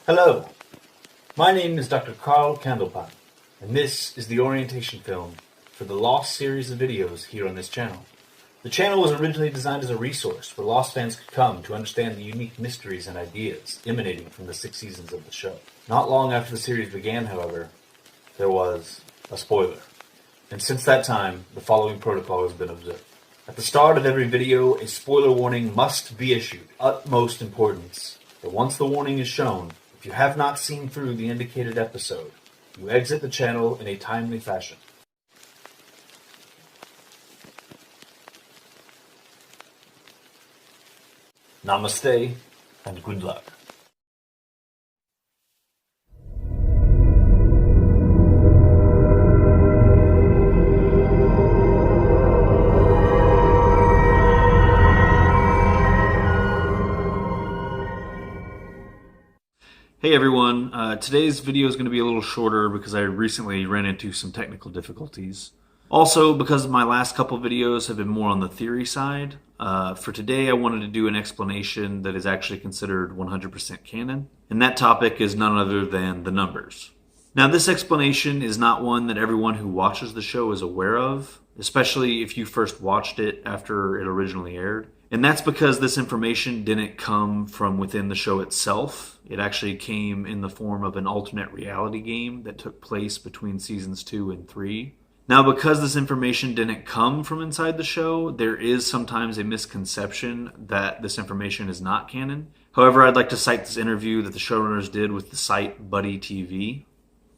Hello, my name is Dr. Carl Candlepan, and this is the orientation film for the Lost series of videos here on this channel. The channel was originally designed as a resource where Lost fans could come to understand the unique mysteries and ideas emanating from the 6 seasons of the show. Not long after the series began, however, there was a spoiler. And since that time, the following protocol has been observed. At the start of every video, a spoiler warning must be issued. Utmost importance that once the warning is shown, if you have not seen through the indicated episode, you exit the channel in a timely fashion. Namaste, and good luck. Hey everyone, today's video is going to be a little shorter because I recently ran into some technical difficulties. Also, because my last couple videos have been more on the theory side, for today I wanted to do an explanation that is actually considered 100% canon, and that topic is none other than the numbers. Now, this explanation is not one that everyone who watches the show is aware of, especially if you first watched it after it originally aired. And that's because this information didn't come from within the show itself. It actually came in the form of an alternate reality game that took place between seasons 2 and 3. Now, because this information didn't come from inside the show, there is sometimes a misconception that this information is not canon. However, I'd like to cite this interview that the showrunners did with the site Buddy TV,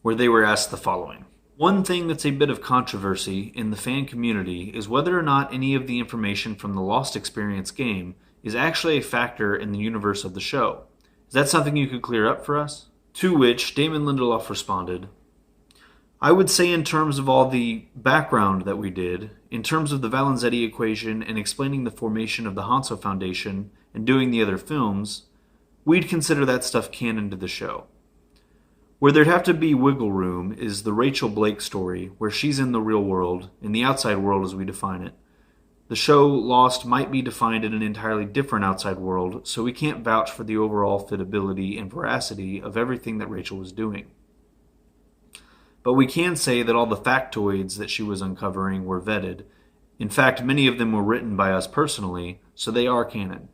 where they were asked the following. One thing that's a bit of controversy in the fan community is whether or not any of the information from the Lost Experience game is actually a factor in the universe of the show. Is that something you could clear up for us? To which Damon Lindelof responded, I would say in terms of all the background that we did, in terms of the Valenzetti equation and explaining the formation of the Hanso Foundation and doing the other films, we'd consider that stuff canon to the show. Where there'd have to be wiggle room is the Rachel Blake story, where she's in the real world, in the outside world as we define it. The show Lost might be defined in an entirely different outside world, so we can't vouch for the overall fitability and veracity of everything that Rachel was doing. But we can say that all the factoids that she was uncovering were vetted. In fact, many of them were written by us personally, so they are canon.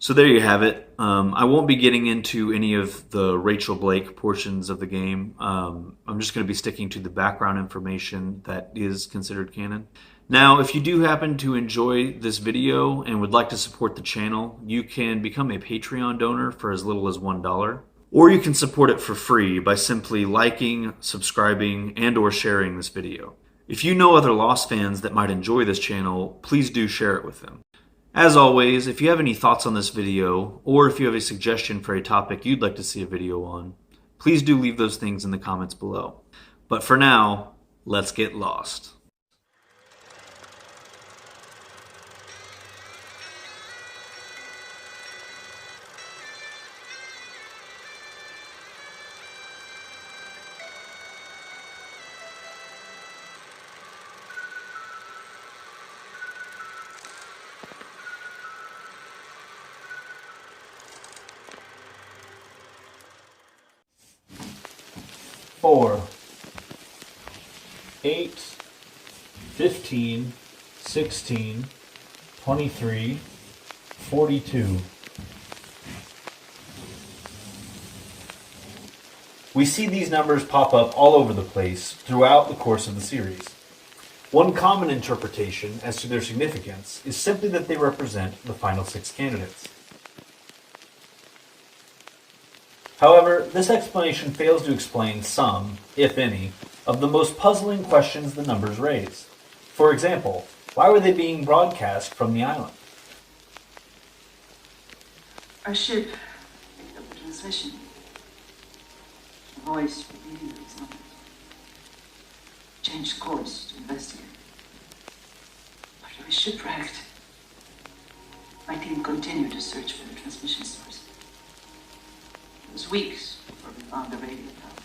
So there you have it. I won't be getting into any of the Rachel Blake portions of the game. I'm just going to be sticking to the background information that is considered canon. Now, if you do happen to enjoy this video and would like to support the channel, you can become a Patreon donor for as little as $1. Or you can support it for free by simply liking, subscribing, and or sharing this video. If you know other Lost fans that might enjoy this channel, please do share it with them. As always, if you have any thoughts on this video, or if you have a suggestion for a topic you'd like to see a video on, please do leave those things in the comments below. But for now, let's get lost. Four, 8, 15, 16, 23, 42. We see these numbers pop up all over the place throughout the course of the series. One common interpretation as to their significance is simply that they represent the final 6 candidates. However, this explanation fails to explain some, if any, of the most puzzling questions the numbers raise. For example, why were they being broadcast from the island? Our ship picked up the transmission. The voice repeating these numbers. Changed course to investigate. After we shipwrecked, my team continued to search for the transmission source. It was weeks before we found the radio tower.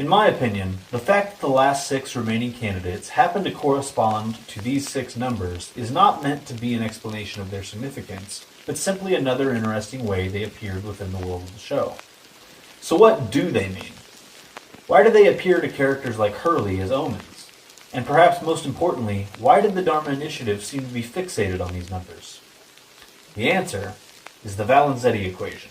In my opinion, the fact that the last 6 remaining candidates happen to correspond to these 6 numbers is not meant to be an explanation of their significance, but simply another interesting way they appeared within the world of the show. So what do they mean? Why do they appear to characters like Hurley as omens? And perhaps most importantly, why did the Dharma Initiative seem to be fixated on these numbers? The answer is the Valenzetti equation.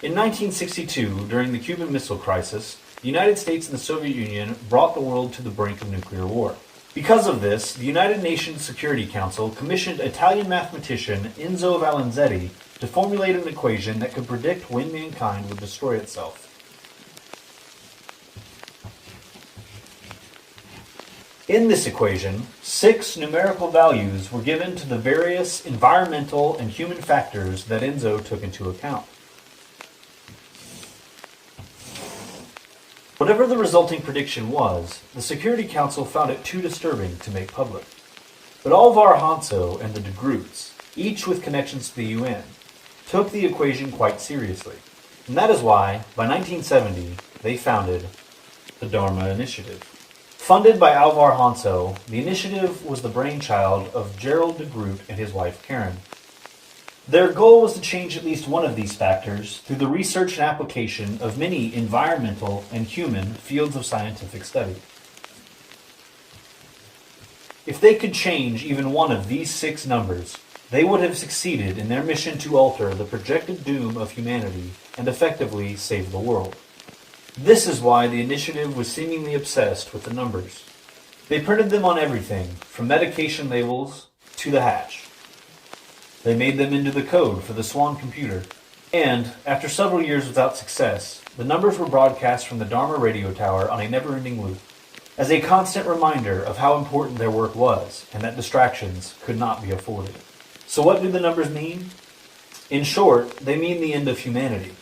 In 1962, during the Cuban Missile Crisis, the United States and the Soviet Union brought the world to the brink of nuclear war. Because of this, the United Nations Security Council commissioned Italian mathematician Enzo Valenzetti to formulate an equation that could predict when mankind would destroy itself. In this equation, 6 numerical values were given to the various environmental and human factors that Enzo took into account. Whatever the resulting prediction was, the Security Council found it too disturbing to make public. But Alvar Hanso and the de Groots, each with connections to the UN, took the equation quite seriously. And that is why, by 1970, they founded the Dharma Initiative. Funded by Alvar Hanso, the initiative was the brainchild of Gerald de Groot and his wife Karen. Their goal was to change at least one of these factors through the research and application of many environmental and human fields of scientific study. If they could change even one of these 6 numbers, they would have succeeded in their mission to alter the projected doom of humanity and effectively save the world. This is why the initiative was seemingly obsessed with the numbers. They printed them on everything, from medication labels to the hatch. They made them into the code for the Swan computer. And, after several years without success, the numbers were broadcast from the Dharma radio tower on a never-ending loop, as a constant reminder of how important their work was, and that distractions could not be afforded. So what do the numbers mean? In short, they mean the end of humanity.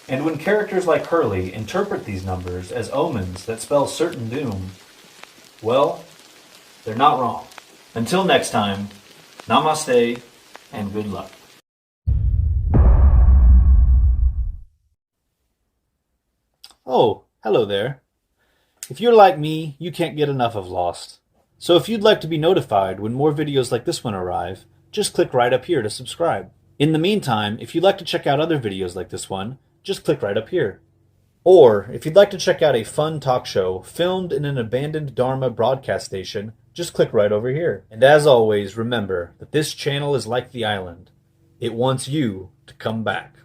And when characters like Hurley interpret these numbers as omens that spell certain doom, well, they're not wrong. Until next time, namaste and good luck. Oh, hello there. If you're like me, you can't get enough of Lost. So if you'd like to be notified when more videos like this one arrive, just click right up here to subscribe. In the meantime, if you'd like to check out other videos like this one, just click right up here. Or, if you'd like to check out a fun talk show filmed in an abandoned Dharma broadcast station, just click right over here. And as always, remember that this channel is like the island. It wants you to come back.